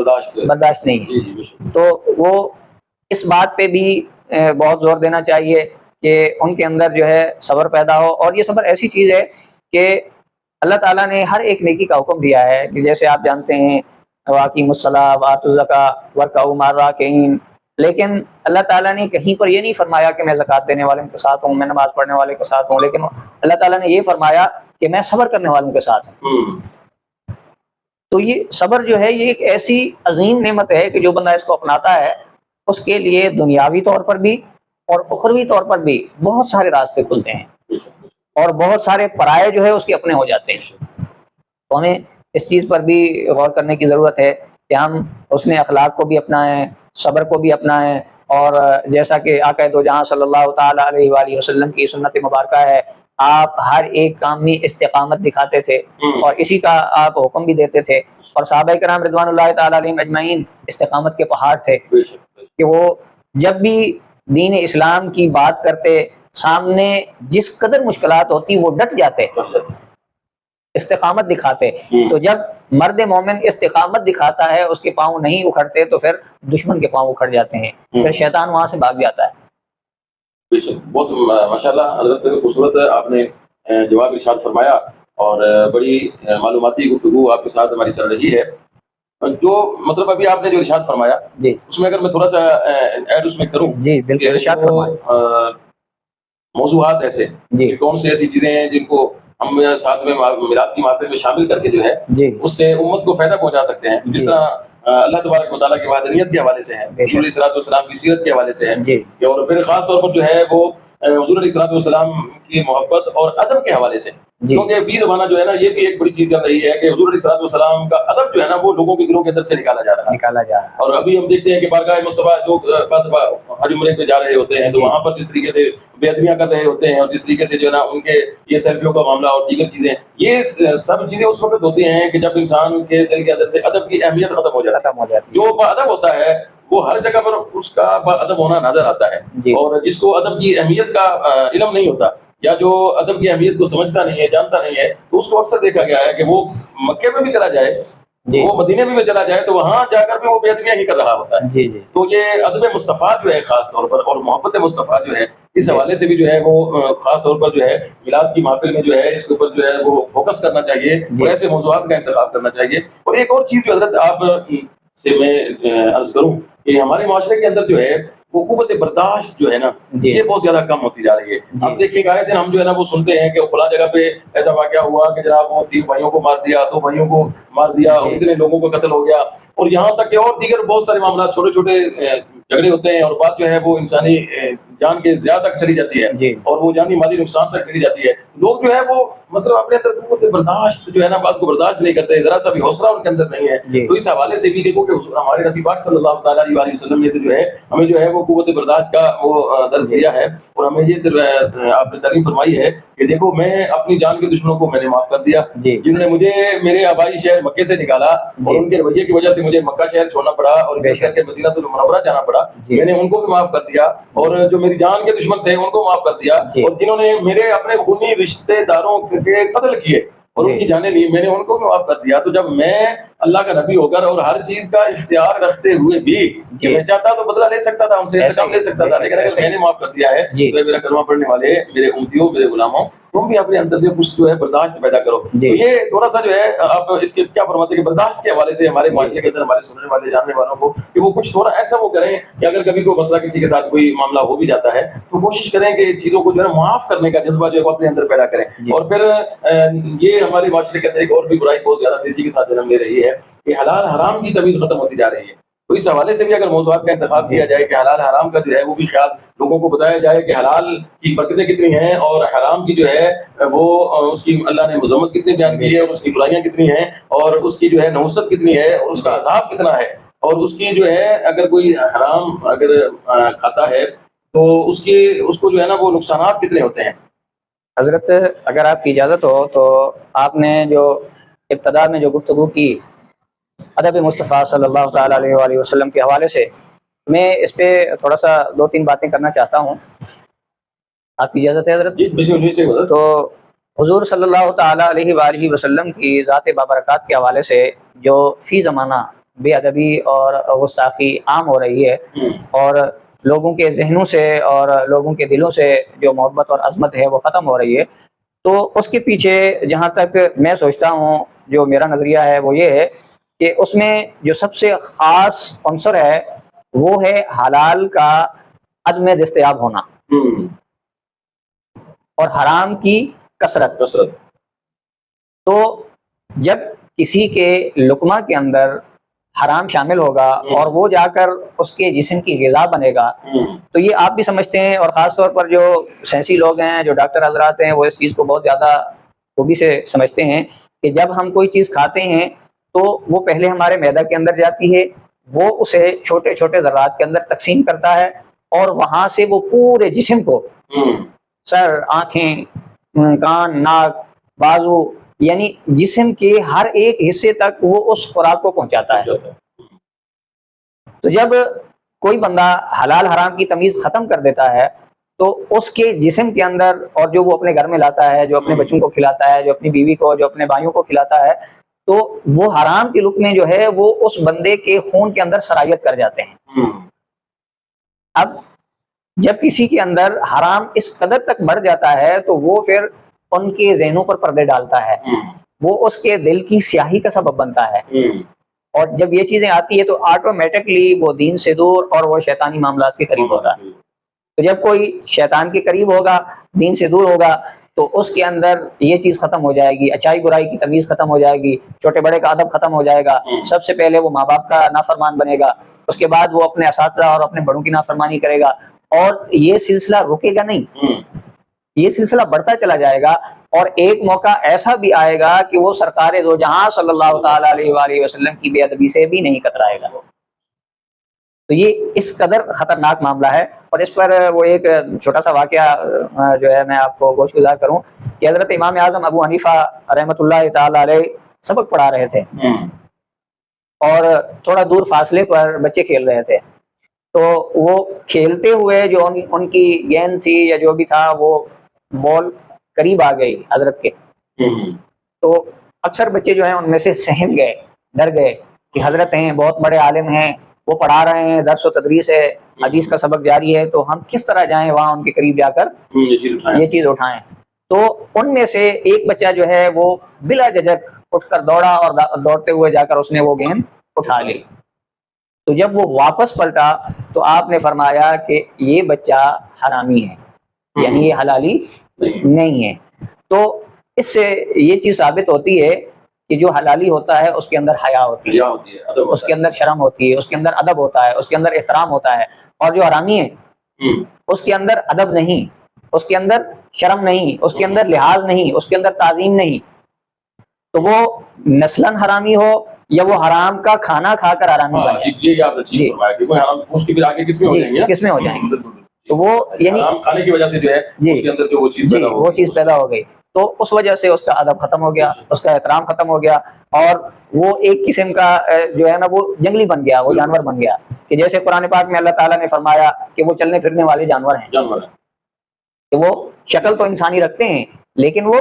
برداشت نہیں ہے. تو وہ اس بات پہ بھی بہت زور دینا چاہیے کہ ان کے اندر جو ہے صبر پیدا ہو. اور یہ صبر ایسی چیز ہے کہ اللہ تعالیٰ نے ہر ایک نیکی کا حکم دیا ہے کہ جیسے آپ جانتے ہیں واقیموا الصلاۃ وآتوا الزکاۃ وارکعوا مع الراکعین، لیکن اللہ تعالیٰ نے کہیں پر یہ نہیں فرمایا کہ میں زکوٰۃ دینے والوں کے ساتھ ہوں، میں نماز پڑھنے والے کے ساتھ ہوں، لیکن اللہ تعالیٰ نے یہ فرمایا کہ میں صبر کرنے والوں کے ساتھ ہوں. تو یہ صبر جو ہے یہ ایک ایسی عظیم نعمت ہے کہ جو بندہ اس کو اپناتا ہے اس کے لیے دنیاوی طور پر بھی اور اخروی طور پر بھی بہت سارے راستے کھلتے ہیں اور بہت سارے پرائے جو ہے اس کے اپنے ہو جاتے ہیں. تو ہمیں اس چیز پر بھی غور کرنے کی ضرورت ہے کہ ہم حسن اخلاق کو بھی اپنائیں، صبر کو بھی اپنائیں، اور جیسا کہ آقا دو جہاں صلی اللہ تعالیٰ علیہ وآلہ وسلم کی سنت مبارکہ ہے آپ ہر ایک کام میں استقامت دکھاتے تھے اور اسی کا آپ حکم بھی دیتے تھے، اور صحابہ کرام رضوان اللہ تعالی علیہم اجمعین استقامت کے پہاڑ تھے کہ وہ جب بھی دین اسلام کی بات کرتے، سامنے جس قدر مشکلات ہوتی وہ ڈٹ جاتے، استقامت دکھاتے۔ تو جب مرد مومن استقامت دکھاتا ہے، اس کے پاؤں نہیں اکھڑتے، تو پھر دشمن کے پاؤں اکھڑ جاتے ہیں، پھر شیطان وہاں سے بھاگ جاتا ہے۔ بہت ماشاءاللہ حضرت خوبصورت آپ نے جواب ارشاد فرمایا، اور بڑی معلوماتی گفتگو آپ کے ساتھ ہماری چل رہی ہے۔ جو مطلب ابھی آپ نے جو ارشاد فرمایا جی اس میں اگر میں تھوڑا سا ایڈ اس میں کروں، جی بالکل ارشاد فرمائیں۔ موضوعات ایسے جی کہ کون سی ایسی چیزیں ہیں جن کو ہم ساتھ میں میلاد کی محفل میں شامل کر کے جو ہے جی اس سے امت کو فائدہ پہنچا سکتے ہیں، جس طرح اللہ تبارک و تعالیٰ کی وحدانیت کے حوالے سے ہے، بے شک۔ حضور علیہ الصلوۃ والسلام کی سیرت کے حوالے سے ہے، جی اور پھر خاص طور پر جو ہے وہ حضور علیہ الصلوۃ والسلام کی محبت اور ادب کے حوالے سے، جی کیونکہ فی زمانہ جو ہے نا یہ بھی ایک بڑی چیز چل رہی ہے کہ حضور علیہ الصلوۃ والسلام کا ادب جو ہے نا وہ لوگوں کے دلوں کے اندر سے نکالا جا رہا ہے۔ نکالا جا رہا ہے۔ اور ابھی ہم دیکھتے ہیں کہ بارگاہ مصطفیٰ لوگ حج عمرے پہ جا رہے ہوتے ہیں تو جی وہاں پر جس طریقے سے بے ادبیاں کر رہے ہوتے ہیں، اور جس طریقے سے جو ہے نا ان کے یہ سیلفیوں کا معاملہ اور دیگر چیزیں، یہ سب چیزیں اس وقت ہوتی ہیں کہ جب انسان کے دل کے اندر سے ادب کی اہمیت ختم ہو جاتی ہے۔ ختم ہو جاتی ہے۔ جو با ادب ہوتا ہے وہ ہر جگہ پر اس کا با ادب ہونا نظر آتا ہے، جی اور جس کو ادب کی اہمیت کا علم نہیں ہوتا، یا جو ادب کی اہمیت کو سمجھتا نہیں ہے، جانتا نہیں ہے، تو اس کو اکثر دیکھا گیا ہے کہ وہ مکے میں بھی چلا جائے، جی وہ مدینے میں بھی چلا جائے، تو وہاں جا کر بھی وہ بے ادبیاں ہی کر رہا ہوتا ہے۔ جی جی تو یہ ادب مصطفیٰ جو ہے خاص طور پر، اور محبت مصطفیٰ جو ہے، اس حوالے سے بھی جو ہے وہ خاص طور پر جو ہے میلاد کی محفل میں جو ہے اس کے اوپر جو ہے وہ فوکس کرنا چاہیے، اور ایسے موضوعات کا انتخاب کرنا چاہیے۔ اور ایک اور چیز جو حضرت آپ سے میں عرض کروں کہ ہمارے معاشرے کے اندر جو ہے وہ قوت برداشت جو ہے نا جی یہ بہت زیادہ کم ہوتی جا رہی ہے۔ جی اب دیکھیے آئے دن ہم جو ہے نا وہ سنتے ہیں کہ فلاں جگہ پہ ایسا واقعہ ہوا کہ جناب وہ 3 بھائیوں کو مار دیا، 2 بھائیوں کو مار دیا، اور اتنے لوگوں کا قتل ہو گیا، اور یہاں تک کہ اور دیگر بہت سارے معاملات، چھوٹے چھوٹے جھگڑے ہوتے ہیں، اور بات جو ہے وہ انسانی جان کے زیادہ تک چلی جاتی ہے، جی اور وہ جانی مالی نقصان تک چلی جاتی ہے۔ لوگ جو ہے وہ مطلب اپنے اندر قوت برداشت جو ہے نا بات کو برداشت نہیں کرتے، ذرا سا بھی حوصلہ ان کے اندر نہیں ہے۔ جی تو اس حوالے سے بھی دیکھو کہ ہمارے نبی پاک صلی اللہ تعالیٰ علیہ وسلم نے جو ہے ہمیں جو ہے وہ قوت برداشت کا وہ درس دیا ہے، اور ہمیں یہ آپ نے تعلیم فرمائی ہے کہ دیکھو میں اپنی جان کے دشمنوں کو میں نے معاف کر دیا، جی جنہوں نے مجھے میرے آبائی شہر مکے سے نکالا، اور ان کے رویے کی وجہ سے مجھے مکہ شہر چھوڑنا پڑا اور بے کر کے مدینہ المنورہ جانا پڑا، جی میں نے ان کو بھی معاف کر دیا، اور جو میری جان کے دشمن تھے ان کو معاف کر دیا، جی اور جنہوں نے میرے اپنے خونی رشتے داروں کے قتل کیے اور ان جی کی جانیں لی، میں نے ان کو بھی معاف کر دیا۔ تو جب میں اللہ کا نبی ہو کر اور ہر چیز کا اختیار رکھتے ہوئے بھی کہ جی میں چاہتا تو بدلہ لے سکتا تھا، ان سے انتقام لے سکتا تھا، لیکن اگر میں نے معاف کر دیا ہے جی تو میرا کلمہ پڑھنے والے میرے امتیوں میرے غلاموں تم بھی اپنے اندر سے کچھ جو ہے برداشت پیدا کرو۔ جی تو یہ تھوڑا سا جو ہے آپ اس کے کیا فرماتے ہیں کہ برداشت کے حوالے سے ہمارے معاشرے کے اندر ہمارے سننے والے جاننے والوں کو کہ وہ کچھ تھوڑا ایسا وہ کریں کہ اگر کبھی کوئی مسئلہ کسی کے ساتھ کوئی معاملہ ہو بھی جاتا ہے تو کوشش کریں کہ چیزوں کو جو ہے معاف کرنے کا جذبہ جو ہے وہ اپنے اندر پیدا کریں۔ اور پھر یہ ہمارے معاشرے کے اندر ایک اور بھی برائی بہت زیادہ تیزی کے ساتھ جنم لے رہی ہے کہ حلال حرام کی تمیز ختم ہوتی جا رہی ہے۔ تو اس حوالے سے بھی اگر موضوعات کا انتخاب کیا جائے کہ حلال حرام کا جو ہے وہ بھی خیال لوگوں کو بتایا جائے کہ حلال کی برکتیں کتنی ہیں اور حرام کی جو ہے وہ اس کی اللہ نے مذمت کتنی بیان کی ہے، اور اس کی برائیاں کتنی ہیں، اور اس کی جو ہے نحوست کتنی ہے، اور اس کا عذاب کتنا ہے، اور اس کی جو ہے اگر کوئی حرام اگر کھاتا ہے تو اس کو جو ہے نا وہ نقصانات کتنے ہوتے ہیں۔ حضرت اگر آپ کی اجازت ہو تو آپ نے جو ابتدا میں جو گفتگو کی ادب مصطفیٰ صلی اللہ تعالیٰ علیہ وآلہ وسلم کے حوالے سے، میں اس پہ تھوڑا سا 2-3 باتیں کرنا چاہتا ہوں، آپ کی اجازت ہے حضرت؟ جی تو حضور صلی اللہ تعالیٰ علیہ وآلہ وسلم کی ذات بابرکات کے حوالے سے جو فی زمانہ بے ادبی اور گستاخی عام ہو رہی ہے، اور لوگوں کے ذہنوں سے اور لوگوں کے دلوں سے جو محبت اور عظمت ہے وہ ختم ہو رہی ہے، تو اس کے پیچھے جہاں تک میں سوچتا ہوں جو میرا نظریہ ہے وہ یہ ہے کہ اس میں جو سب سے خاص عنصر ہے وہ ہے حلال کا عدم دستیاب ہونا اور حرام کی کثرت۔ تو جب کسی کے لقمہ کے اندر حرام شامل ہوگا اور وہ جا کر اس کے جسم کی غذا بنے گا، تو یہ آپ بھی سمجھتے ہیں، اور خاص طور پر جو سائنسی لوگ ہیں، جو ڈاکٹر حضرات ہیں، وہ اس چیز کو بہت زیادہ خوبی سے سمجھتے ہیں کہ جب ہم کوئی چیز کھاتے ہیں تو وہ پہلے ہمارے معدہ کے اندر جاتی ہے، وہ اسے چھوٹے چھوٹے ذرات کے اندر تقسیم کرتا ہے، اور وہاں سے وہ پورے جسم کو، سر، آنکھیں، کان، ناک، بازو، یعنی جسم کے ہر ایک حصے تک وہ اس خوراک کو پہنچاتا ہے. تو جب کوئی بندہ حلال حرام کی تمیز ختم کر دیتا ہے تو اس کے جسم کے اندر، اور جو وہ اپنے گھر میں لاتا ہے، جو اپنے بچوں کو کھلاتا ہے، جو اپنی بیوی کو، جو اپنے بھائیوں کو کھلاتا ہے، تو وہ حرام کی لقمے جو ہے وہ اس بندے کے خون کے اندر سرایت کر جاتے ہیں. اب جب کسی کے اندر حرام اس قدر تک بڑھ جاتا ہے تو وہ پھر ان کے ذہنوں پر پردے ڈالتا ہے، وہ اس کے دل کی سیاہی کا سبب بنتا ہے. اور جب یہ چیزیں آتی ہے تو آٹومیٹکلی وہ دین سے دور اور وہ شیطانی معاملات کے قریب ہوتا ہے. تو جب کوئی شیطان کے قریب ہوگا، دین سے دور ہوگا، تو اس کے اندر یہ چیز ختم ہو جائے گی، اچھائی برائی کی تمیز ختم ہو جائے گی، چھوٹے بڑے کا ادب ختم ہو جائے گا. سب سے پہلے وہ ماں باپ کا نافرمان بنے گا، اس کے بعد وہ اپنے اساتذہ اور اپنے بڑوں کی نافرمانی کرے گا، اور یہ سلسلہ رکے گا نہیں، یہ سلسلہ بڑھتا چلا جائے گا. اور ایک موقع ایسا بھی آئے گا کہ وہ سرکار دو جہاں صلی اللہ تعالیٰ علیہ وآلہ وسلم کی بے ادبی سے بھی نہیں کترائے گا. تو یہ اس قدر خطرناک معاملہ ہے. اور اس پر وہ ایک چھوٹا سا واقعہ جو ہے میں آپ کو گوش گزار کروں کہ حضرت امام اعظم ابو حنیفہ رحمۃ اللہ تعالی علیہ سبق پڑھا رہے تھے، اور تھوڑا دور فاصلے پر بچے کھیل رہے تھے. تو وہ کھیلتے ہوئے جو ان کی گیند تھی یا جو بھی تھا، وہ بال قریب آ گئی حضرت کے. تو اکثر بچے جو ہیں ان میں سے سہم گئے، ڈر گئے کہ حضرت ہیں، بہت بڑے عالم ہیں، وہ پڑھا رہے ہیں، درس و تدریس ہے، حدیث کا سبق جاری ہے، تو ہم کس طرح جائیں وہاں ان کے قریب جا کر یہ چیز اٹھائیں. تو ان میں سے ایک بچہ جو ہے وہ بلا جھجک اٹھ کر دوڑا، اور دوڑتے ہوئے جا کر اس نے وہ گیند اٹھا لی. تو جب وہ واپس پلٹا تو آپ نے فرمایا کہ یہ بچہ حرامی ہے، یعنی یہ حلالی نہیں ہے. تو اس سے یہ چیز ثابت ہوتی ہے کہ جو حلالی ہوتا ہے اس کے اندر حیا ہوتی ہے، اس کے اندر شرم ہوتی ہے، اس کے اندر ادب ہوتا ہے، اس کے اندر احترام ہوتا ہے. اور جو حرامی ہے اس کے اندر ادب نہیں، اس کے اندر شرم نہیں، اس کے اندر لحاظ نہیں، اس کے اندر تعظیم نہیں. تو وہ نسلاً حرامی ہو یا وہ حرام کا کھانا کھا کر حرامی بنے، کس میں ہو جائیں گے. تو وہ یعنی کھانے کی وجہ سے جو ہے اس کے اندر جو وہ چیز پیدا ہو گئی، تو اس وجہ سے اس کا ادب ختم ہو گیا، اس کا احترام ختم ہو گیا، اور وہ ایک قسم کا جو ہے نا وہ جنگلی بن گیا، وہ جانور بن گیا. کہ جیسے قرآن پاک میں اللہ تعالیٰ نے فرمایا کہ وہ چلنے پھرنے والے جانور ہیں، کہ وہ شکل تو انسانی رکھتے ہیں لیکن وہ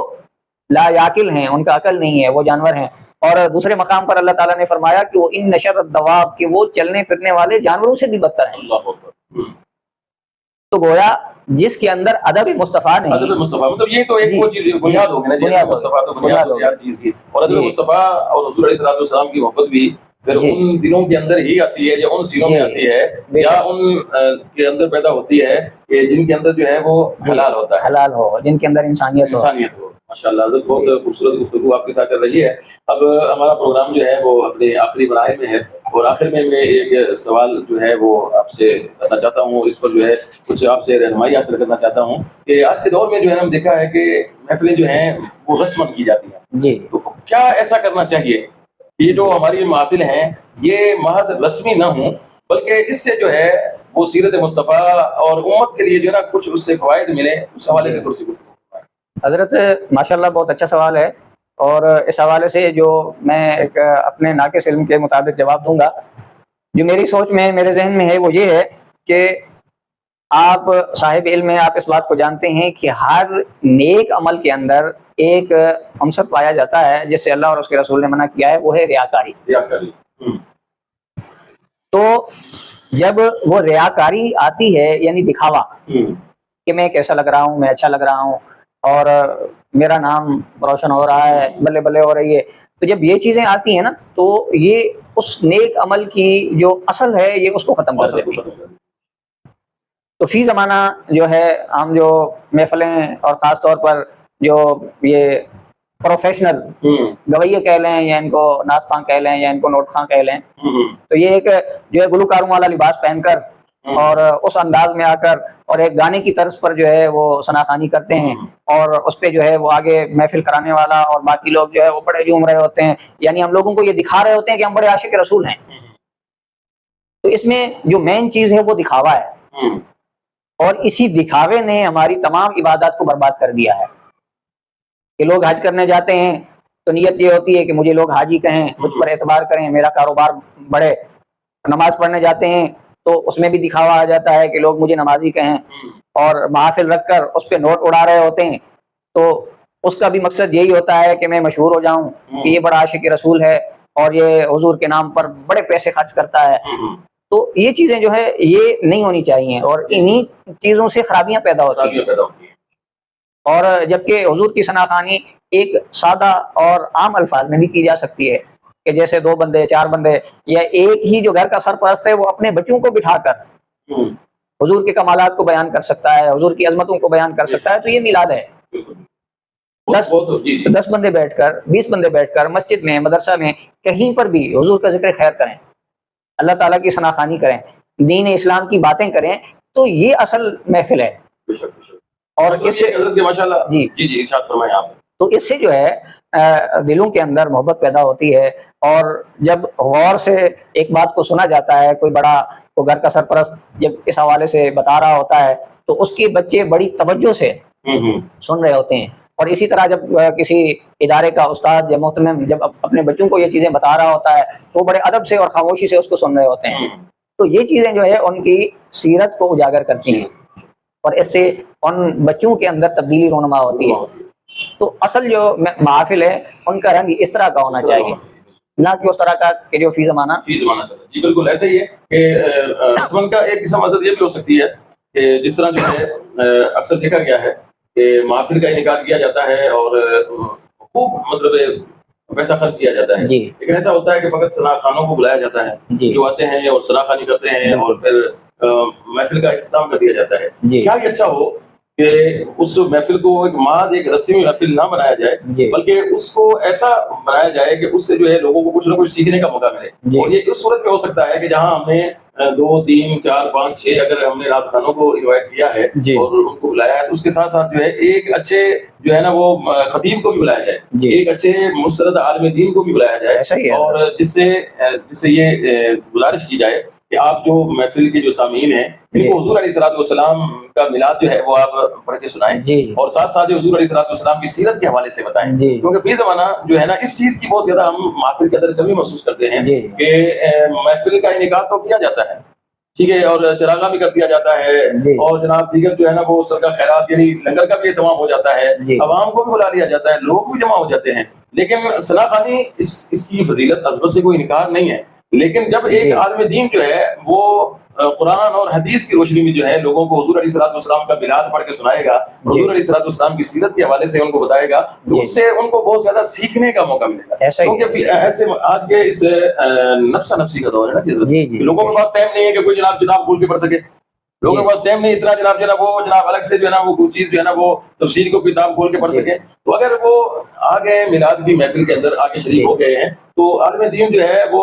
لا یاکل ہیں، ان کا عقل نہیں ہے، وہ جانور ہیں. اور دوسرے مقام پر اللہ تعالیٰ نے فرمایا کہ وہ ان نشر الدواب، کہ وہ چلنے پھرنے والے جانوروں سے بھی بدتر ہیں. تو گویا جس کے اندر ادب مصطفیٰ نہیں، ادب مصطفیٰ مطلب یہ تو ایک وہ چیز بنیاد ہو گئی نا، مصطفیٰ تو بنیاد ہو ہر چیز کی. اور ادب مصطفیٰ اور حضور علیہ السلام کی محبت بھی پھر ان دلوں کے اندر ہی آتی ہے، یا ان سینوں میں آتی ہے، یا ان کے اندر پیدا ہوتی ہے کہ جن کے اندر جو ہے وہ حلال ہوتا ہے، حلال ہو، جن کے اندر انسانیت ہو. ماشاءاللہ حضرت بہت خوبصورت گفتگو آپ کے ساتھ چل رہی ہے. اب ہمارا پروگرام جو ہے وہ اپنے آخری مراحل میں ہے، اور آخر میں ایک سوال جو ہے وہ آپ سے کرنا چاہتا ہوں، اس پر جو ہے کچھ آپ سے رہنمائی حاصل کرنا چاہتا ہوں کہ آج کے دور میں جو ہے ہم دیکھا ہے کہ محفلیں جو ہیں وہ رسماً کی جاتی ہیں. جی، تو کیا ایسا کرنا چاہیے کہ یہ جو ہماری محافل ہیں یہ محض رسمی نہ ہوں، بلکہ اس سے جو ہے وہ سیرت مصطفیٰ اور امت کے لیے جو ہے نا کچھ اس سے فوائد ملے، اس حوالے سے تھوڑی سی گفتگو. حضرت ماشاءاللہ بہت اچھا سوال ہے، اور اس حوالے سے جو میں ایک اپنے ناقص علم کے مطابق جواب دوں گا. جو میری سوچ میں، میرے ذہن میں ہے وہ یہ ہے کہ آپ صاحب علم ہیں، آپ اس بات کو جانتے ہیں کہ ہر نیک عمل کے اندر ایک عنصر پایا جاتا ہے جس سے اللہ اور اس کے رسول نے منع کیا ہے، وہ ہے ریاکاری. تو جب وہ ریاکاری آتی ہے، یعنی دکھاوا، کہ میں کیسا لگ رہا ہوں، میں اچھا لگ رہا ہوں، اور میرا نام روشن ہو رہا ہے، بلے بلے ہو رہی ہے، تو جب یہ چیزیں آتی ہیں نا تو یہ اس نیک عمل کی جو اصل ہے یہ اس کو ختم کر دیتی ہے. تو فی زمانہ جو ہے ہم جو محفلیں، اور خاص طور پر جو یہ پروفیشنل گویے کہہ لیں، یا ان کو نعت خواں کہہ لیں، یا ان کو نوٹ خواں کہہ لیں، تو یہ ایک جو ہے گلوکاروں والا لباس پہن کر اور اس انداز میں آ کر اور ایک گانے کی طرز پر جو ہے وہ ثناخوانی کرتے ہیں، اور اس پہ جو ہے وہ آگے محفل کرانے والا اور باقی لوگ جو ہے وہ بڑے جھوم رہے ہوتے ہیں، یعنی ہم لوگوں کو یہ دکھا رہے ہوتے ہیں کہ ہم بڑے عاشق رسول ہیں. تو اس میں جو مین چیز ہے وہ دکھاوا ہے، اور اسی دکھاوے نے ہماری تمام عبادات کو برباد کر دیا ہے. کہ لوگ حج کرنے جاتے ہیں تو نیت یہ ہوتی ہے کہ مجھے لوگ حاجی کہیں، مجھ پر اعتبار کریں، میرا کاروبار بڑھے. نماز پڑھنے جاتے ہیں تو اس میں بھی دکھاوا آ جاتا ہے کہ لوگ مجھے نمازی کہیں، اور محافل رکھ کر اس پہ نوٹ اڑا رہے ہوتے ہیں. تو اس کا بھی مقصد یہی ہوتا ہے کہ میں مشہور ہو جاؤں کہ یہ بڑا عاشق رسول ہے اور یہ حضور کے نام پر بڑے پیسے خرچ کرتا ہے. تو یہ چیزیں جو ہے یہ نہیں ہونی چاہیے، اور انہی چیزوں سے خرابیاں پیدا ہوتی ہیں. اور جبکہ حضور کی ثناخوانی ایک سادہ اور عام الفاظ میں بھی کی جا سکتی ہے کہ جیسے 2 بندے 4 بندے یا ایک ہی جو گھر کا سرپرست ہے وہ اپنے بچوں کو بٹھا کر حضور کے کمالات کو بیان کر سکتا ہے، حضور کی عظمتوں کو بیان کر سکتا ہے. تو یہ میلاد ہے. 10 بندے بیٹھ کر 20 بندے بیٹھ کر مسجد میں، مدرسہ میں، کہیں پر بھی حضور کا ذکر خیر کریں، اللہ تعالیٰ کی ثناخوانی کریں، دین اسلام کی باتیں کریں، تو یہ اصل محفل ہے. اور اس سے جی ارشاد فرمائیں آپ. تو اس سے جو ہے دلوں کے اندر محبت پیدا ہوتی ہے. اور جب غور سے ایک بات کو سنا جاتا ہے، کوئی بڑا کو گھر کا سرپرست جب اس حوالے سے بتا رہا ہوتا ہے تو اس کے بچے بڑی توجہ سے سن رہے ہوتے ہیں. اور اسی طرح جب کسی ادارے کا استاد یا محتمم جب اپنے بچوں کو یہ چیزیں بتا رہا ہوتا ہے تو وہ بڑے ادب سے اور خاموشی سے اس کو سن رہے ہوتے ہیں. تو یہ چیزیں جو ہے ان کی سیرت کو اجاگر کرتی ہیں اور اس سے ان بچوں کے اندر تبدیلی رونما ہوتی ہے. تو اصل جو محافل ہے ان کا رنگ اس طرح کا ہونا چاہیے، نہ کہ اس طرح کا کہ جو فی زمانہ. جی بالکل ایسا ہی ہے کہ رسم کا ایک قسم عادت یہ بھی ہو سکتی ہے کہ جس طرح جو ہے اکثر دیکھا گیا ہے کہ محافل کا انعقاد کیا جاتا ہے اور خوب مطلب پیسہ خرچ کیا جاتا ہے. لیکن ایسا ہوتا ہے کہ فقط ثناخوانوں کو بلایا جاتا ہے جو آتے ہیں اور ثناخوانی کرتے ہیں اور پھر محفل کا اختتام کر دیا جاتا ہے. کیا یہ اچھا ہو کہ اس محفل کو ایک رسمی محفل نہ بنایا جائے بلکہ اس کو ایسا بنایا جائے کہ اس سے جو ہے لوگوں کو کچھ نہ کچھ سیکھنے کا موقع ملے. اور یہ اس صورت میں ہو سکتا ہے کہ جہاں ہم نے 2 3 4 5 6 اگر ہم نے رات خانوں کو انوائٹ کیا ہے اور ان کو بلایا ہے تو اس کے ساتھ ساتھ جو ہے ایک اچھے جو ہے نا وہ خطیب کو بھی بلایا جائے، ایک اچھے مستند عالم دین کو بھی بلایا جائے، اور جس سے یہ گزارش کی جائے کہ آپ جو محفل کے جو سامعین ہیں ان کو حضور علیہ الصلوۃ والسلام کا میلاد جو ہے وہ آپ پڑھ کے سنائیں اور ساتھ ساتھ حضور علیہ الصلوۃ والسلام کی سیرت کے حوالے سے بتائیں. کیونکہ فی زمانہ جو ہے نا اس چیز کی بہت زیادہ ہم محفل کے اندر کمی محسوس کرتے ہیں کہ محفل کا انعقاد تو کیا جاتا ہے ٹھیک ہے اور چراغاں بھی کر دیا جاتا ہے اور جناب دیگر جو ہے نا وہ صدقہ خیرات یعنی لنگر کا بھی اہتمام ہو جاتا ہے، عوام کو بھی بلا لیا جاتا ہے، لوگ بھی جمع ہو جاتے ہیں. لیکن ثناخوانی اس کی فضیلت عظمت سے کوئی انکار نہیں ہے. لیکن جب ایک عالم دین جو ہے وہ قرآن اور حدیث کی روشنی میں جو ہے لوگوں کو حضور علیہ الصلوۃ والسلام کا میلاد پڑھ کے سنائے گا، حضور علیہ الصلوۃ والسلام کی سیرت کے حوالے سے ان کو بتائے گا تو اس سے ان کو بہت زیادہ سیکھنے کا موقع ملے گا. کیونکہ ایسے آج کے اس نفسا نفسی کا دور ہے نا، لوگوں کے پاس ٹائم نہیں ہے کہ کوئی جناب کتاب کھول کے پڑھ سکے، لوگوں کے پاس ٹائم نہیں اتنا جناب جو ہے وہ جناب الگ سے جو ہے نا وہ کوئی چیز جو ہے نا وہ تفسیر کو کتاب کھول کے پڑھ سکے. تو اگر وہ آ گئے میلاد کی محفل کے اندر آ کے شریک ہو گئے ہیں تو عالم دین جو ہے وہ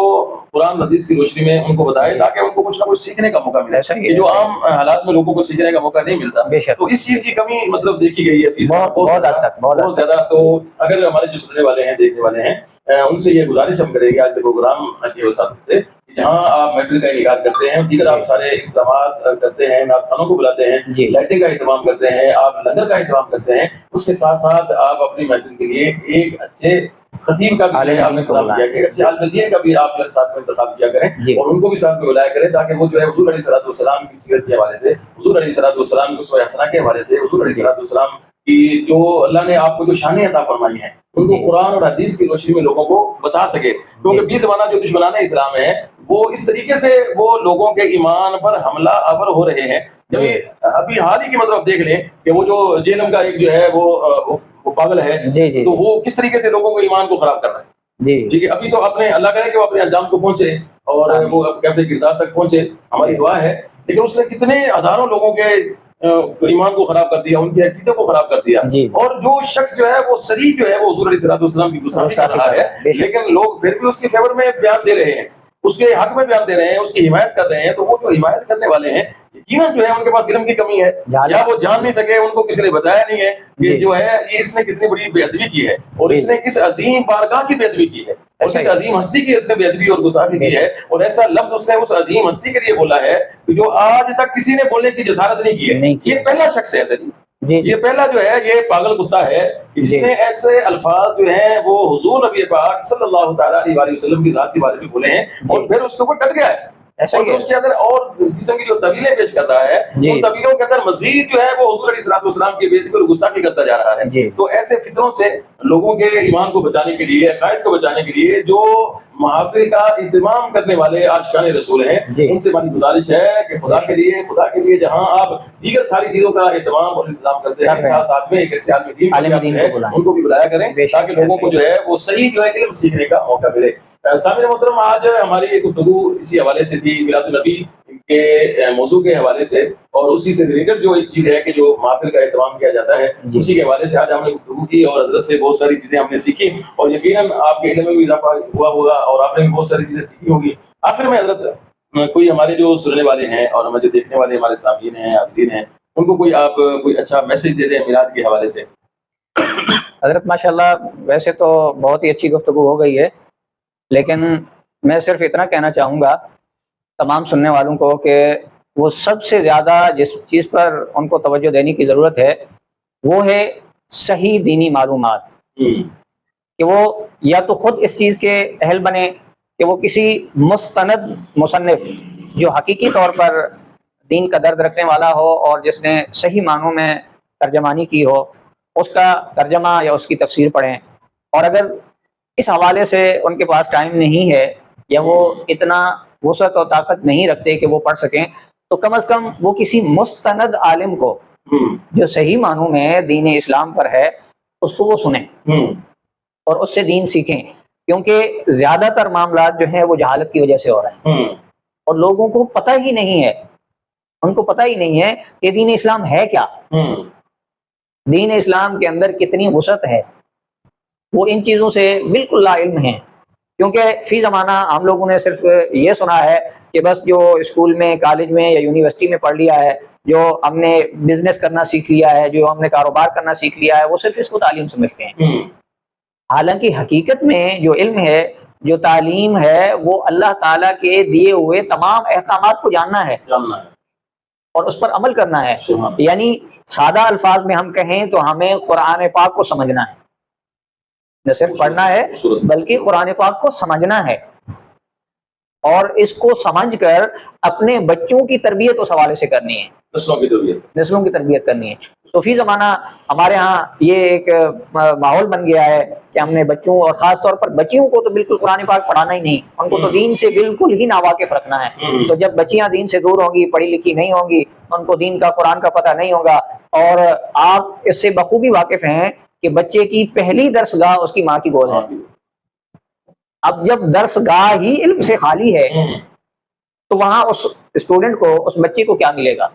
قرآن حدیث کی روشنی میں ان کو بتائے تاکہ ان کو کچھ نہ کچھ سیکھنے کا موقع ملے کہ جو عام حالات میں لوگوں کو سیکھنے کا موقع نہیں ملتا. تو اس چیز کی کمی مطلب دیکھی گئی ہے بہت زیادہ. تو اگر ہمارے جو سننے والے ہیں دیکھنے والے ہیں ان سے یہ گزارش ہم کریں گے آج کے پروگرام کے وساطت سے، جہاں آپ محفل کا انعقاد کرتے ہیں دیگر آپ سارے انتظامات کرتے ہیں، نعت خوانوں کو بلاتے ہیں، لائٹنگ کا اہتمام کرتے ہیں، آپ لنگر کا اہتمام کرتے ہیں، اس کے ساتھ ساتھ آپ اپنی محفل کے لیے ایک اچھے خطیب کا بھی آپ نے انتظام کیا کہ اچھے عالم دین کا بھی آپ ساتھ میں انتخاب کیا کریں اور ان کو بھی ساتھ میں بلایا کریں تاکہ وہ جو ہے حضور علیہ الصلوۃ والسلام کی سیرت کے حوالے سے، حضور علیہ الصلوۃ والسلام کی اسوہ حسنہ کے حوالے سے، حضور علیہ الصلوۃ والسلام کی جو اللہ نے آپ کو جو شانیں عطا فرمائی ہیں ان کو قرآن اور حدیث کی روشنی میں لوگوں کو بتا سکے. کیونکہ فی زمانہ جو دشمنان اسلام ہیں وہ اس طریقے سے وہ لوگوں کے ایمان پر حملہ آور ہو رہے ہیں. ابھی حال ہی کی مطلب دیکھ لیں کہ وہ جو جہنم کا ایک جو ہے وہ پاگل ہے تو وہ کس طریقے سے لوگوں کو ایمان کو خراب کر رہا ہے. ٹھیک ہے ابھی تو اپنے اللہ کرے کہ وہ اپنے انجام کو پہنچے اور وہ کیفے کردار تک پہنچے، ہماری دعا ہے. لیکن اس نے کتنے ہزاروں لوگوں کے ایمان کو خراب کر دیا، ان کے عقیدے کو خراب کر دیا. اور جو شخص جو ہے وہ صریح جو ہے وہ حضور علیہ الصلوۃ والسلام کی گستاخی کر رہا ہے لیکن لوگ پھر بھی اس کے فیور میں بیان دے رہے ہیں، اس کے حق میں بیان دے رہے ہیں، اس کی حمایت کر رہے ہیں. تو وہ جو حمایت کرنے والے ہیں یقیناً جو ہے ان کے پاس علم کی کمی ہے یا وہ جان نہیں سکے، ان کو کسی نے بتایا نہیں ہے کہ جو ہے اس نے کتنی بڑی بے ادبی کی ہے اور اس نے کس عظیم بارگاہ کی بے ادبی کی ہے اور کس عظیم ہستی کی اس نے بے ادبی اور گستاخی کی ہے. اور ایسا لفظ اس نے اس عظیم ہستی کے لیے بولا ہے کہ جو آج تک کسی نے بولنے کی جسارت نہیں کی ہے. یہ پہلا شخص ہے جی یہ پہلا جو ہے یہ پاگل کتا ہے، اس جی نے ایسے الفاظ جو ہیں وہ حضور نبی پاک صلی اللہ تعالیٰ علیہ وسلم کی ذات کے بارے میں بولے ہیں اور جی پھر اس کے اوپر ڈٹ گیا ہے، ایسا اور ہی پھر ہے اس کے اندر اور قسم کی جو طویلیں پیش کرتا ہے، جی ان طویلوں کے اندر مزید جو ہے وہ حضور علیہ السلام کی بےعزتی پر گستاخی کرتا جا رہا ہے۔ جی تو ایسے فتنوں سے لوگوں کے ایمان کو بچانے کے لیے، عقائد کو بچانے کے لیے جو محافل کا اہتمام کرنے والے عاشقان رسول ہیں، جی ان سے ہماری گزارش ہے کہ خدا کے لیے جہاں آپ دیگر ساری چیزوں کا اہتمام اور انتظام کرتے ہیں، ساتھ ساتھ میں ایک اچھے عالم دین کو بھی عالم آپ دین جو کو ہے بلائیں، ان کو بھی بلایا کریں بے شک تاکہ لوگوں کو جو ہے وہ صحیح جو ہے علم سیکھنے کا موقع ملے۔ سامعین محترم، آج ہماری گفتگو اسی حوالے سے تھی، میلاد النبی کے موضوع کے حوالے سے، اور اسی سے ریلیٹڈ جو ایک چیز ہے کہ جو محافل کا اہتمام کیا جاتا ہے، جی اسی کے حوالے سے آج ہم نے گفتگو کی اور حضرت سے بہت ساری چیزیں ہم نے سیکھی، اور یقیناً آپ کے علم میں بھی اضافہ ہوا ہوگا اور آپ نے بھی بہت ساری چیزیں سیکھی ہوگی۔ آخر میں حضرت کوئی ہمارے جو سننے والے ہیں اور ہمیں جو دیکھنے والے ہمارے سامعین ہیں، عابدین ہیں، ان کو آپ کوئی اچھا میسج دے دیں میلاد کے حوالے سے۔ حضرت ماشاءاللہ ویسے تو بہت ہی اچھی گفتگو ہو گئی ہے، لیکن میں صرف اتنا کہنا چاہوں گا تمام سننے والوں کو کہ وہ سب سے زیادہ جس چیز پر ان کو توجہ دینے کی ضرورت ہے وہ ہے صحیح دینی معلومات، کہ وہ یا تو خود اس چیز کے اہل بنے کہ وہ کسی مستند مصنف جو حقیقی طور پر دین کا درد رکھنے والا ہو اور جس نے صحیح معنوں میں ترجمانی کی ہو، اس کا ترجمہ یا اس کی تفسیر پڑھیں، اور اگر اس حوالے سے ان کے پاس ٹائم نہیں ہے یا وہ اتنا وسعت اور طاقت نہیں رکھتے کہ وہ پڑھ سکیں، تو کم از کم وہ کسی مستند عالم کو جو صحیح معنوں میں دین اسلام پر ہے اس کو وہ سنیں اور اس سے دین سیکھیں، کیونکہ زیادہ تر معاملات جو ہیں وہ جہالت کی وجہ سے ہو رہے ہیں اور لوگوں کو پتہ ہی نہیں ہے، ان کو پتہ ہی نہیں ہے کہ دین اسلام ہے کیا، دین اسلام کے اندر کتنی وسعت ہے، وہ ان چیزوں سے بالکل لا علم ہیں۔ کیونکہ فی زمانہ ہم لوگوں نے صرف یہ سنا ہے کہ بس جو اسکول میں، کالج میں یا یونیورسٹی میں پڑھ لیا ہے، جو ہم نے بزنس کرنا سیکھ لیا ہے، جو ہم نے کاروبار کرنا سیکھ لیا ہے، وہ صرف اس کو تعلیم سمجھتے ہیں۔ حالانکہ حقیقت میں جو علم ہے، جو تعلیم ہے، وہ اللہ تعالیٰ کے دیے ہوئے تمام احکامات کو جاننا ہے اور اس پر عمل کرنا ہے۔ یعنی سادہ الفاظ میں ہم کہیں تو ہمیں قرآن پاک کو سمجھنا ہے، نہ صرف پڑھنا ہے بلکہ قرآن پاک کو سمجھنا ہے، اور اس کو سمجھ کر اپنے بچوں کی تربیت اس حوالے سے کرنی ہے، نسلوں کی تربیت کرنی ہے۔ تو فی زمانہ ہمارے ہاں یہ ایک ماحول بن گیا ہے کہ ہم نے بچوں اور خاص طور پر بچیوں کو تو بالکل قرآن پاک پڑھانا ہی نہیں، ان کو تو دین سے بالکل ہی ناواقف رکھنا ہے۔ تو جب بچیاں دین سے دور ہوں گی، پڑھی لکھی نہیں ہوں گی، ان کو دین کا، قرآن کا پتہ نہیں ہوگا، اور آپ اس سے بخوبی واقف ہیں کہ بچے کی پہلی درسگاہ اس کی ماں کی گود ہے۔ اب جب درسگاہ ہی علم سے خالی ہے تو وہاں اس اسٹوڈنٹ کو، اس بچے کو کیا ملے گا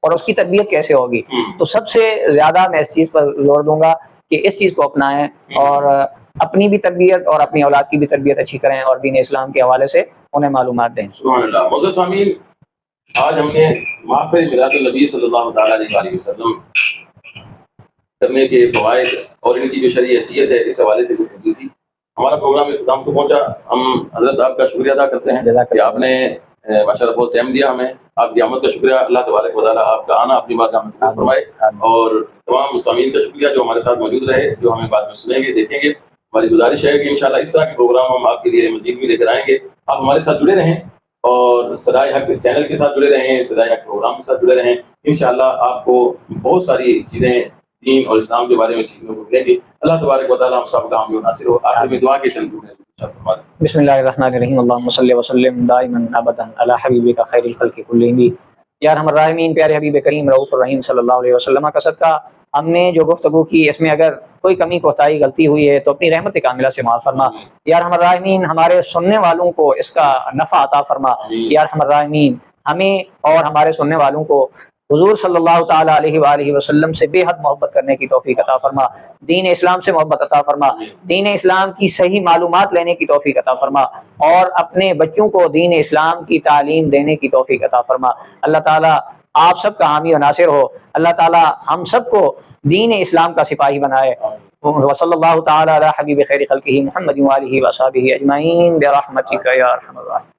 اور اس کی تربیت کیسے ہوگی؟ تو سب سے زیادہ میں اس چیز پر زور دوں گا کہ اس چیز کو اپنائیں اور اپنی بھی تربیت اور اپنی اولاد کی بھی تربیت اچھی کریں اور دین اسلام کے حوالے سے انہیں معلومات دیں۔ سبحان اللہ۔ معزز سامعین، آج ہم نے محفل میلاد النبی صلی اللہ تعالیٰ علیہ وسلم کرنے کے فوائد اور ان کی جو شرعی حیثیت ہے اس حوالے سے گفتگو کی۔ ہمارا پروگرام اختتام کو پہنچا۔ ہم حضرت آپ کا شکریہ ادا کرتے ہیں کہ آپ نے ماشاءاللہ بہت ٹائم دیا ہمیں۔ آپ کی آمد کا شکریہ، اللہ تبارک و تعالیٰ آپ کا آنا اپنی بارگاہ میں قبول فرمائے، اور تمام سامعین کا شکریہ جو ہمارے ساتھ موجود رہے، جو ہمیں بعد میں سنیں گے، دیکھیں گے۔ ہماری گزارش ہے کہ انشاءاللہ اس طرح کے پروگرام ہم آپ کے لیے مزید بھی لے کر آئیں گے۔ آپ ہمارے ساتھ جڑے رہیں اور صدائے حق چینل کے ساتھ جڑے رہیں، صدائے حق پروگرام کے ساتھ جڑے رہیں۔ انشاءاللہ آپ کو بہت ساری چیزیں دین اور اسلام کے بارے میں سیکھنے کو ملیں گی۔ اللہ تبارک و تعالیٰ ہم سب کا حامی و ناصر ہو۔ آخر میں دعا کے چند بسم اللہ الرحمن الرحیم، اللہم صلی وسلم دائما ابدا علی حبیبک خیر الخلق کلہم۔ یا ارحم الراحمین، پیارے حبیب کریم رؤوف الرحیم صلی اللہ علیہ وسلم کا صدقہ ہم نے جو گفتگو کی اس میں اگر کوئی کمی کوتاہی غلطی ہوئی ہے تو اپنی رحمت کاملہ سے معاف فرما۔ یا ارحم الراحمین، ہمارے سننے والوں کو اس کا نفع عطا فرما۔ یا ارحم الراحمین، ہمیں اور ہمارے سننے والوں کو حضور صلی اللہ تعالیٰ علیہ وآلہ وسلم سے بے حد محبت کرنے کی توفیق عطا فرما، دین اسلام سے محبت عطا فرما، دین اسلام کی صحیح معلومات لینے کی توفیق عطا فرما، اور اپنے بچوں کو دین اسلام کی تعلیم دینے کی توفیق عطا فرما۔ اللہ تعالیٰ آپ سب کا حامی و ناصر ہو۔ اللہ تعالیٰ ہم سب کو دین اسلام کا سپاہی بنائے۔ وصلی اللہ تعالیٰ علی حبیب خیر خلقہ محمد وآلہ وصحبہ اجمعین برحمتک یا ارحم الراحمین۔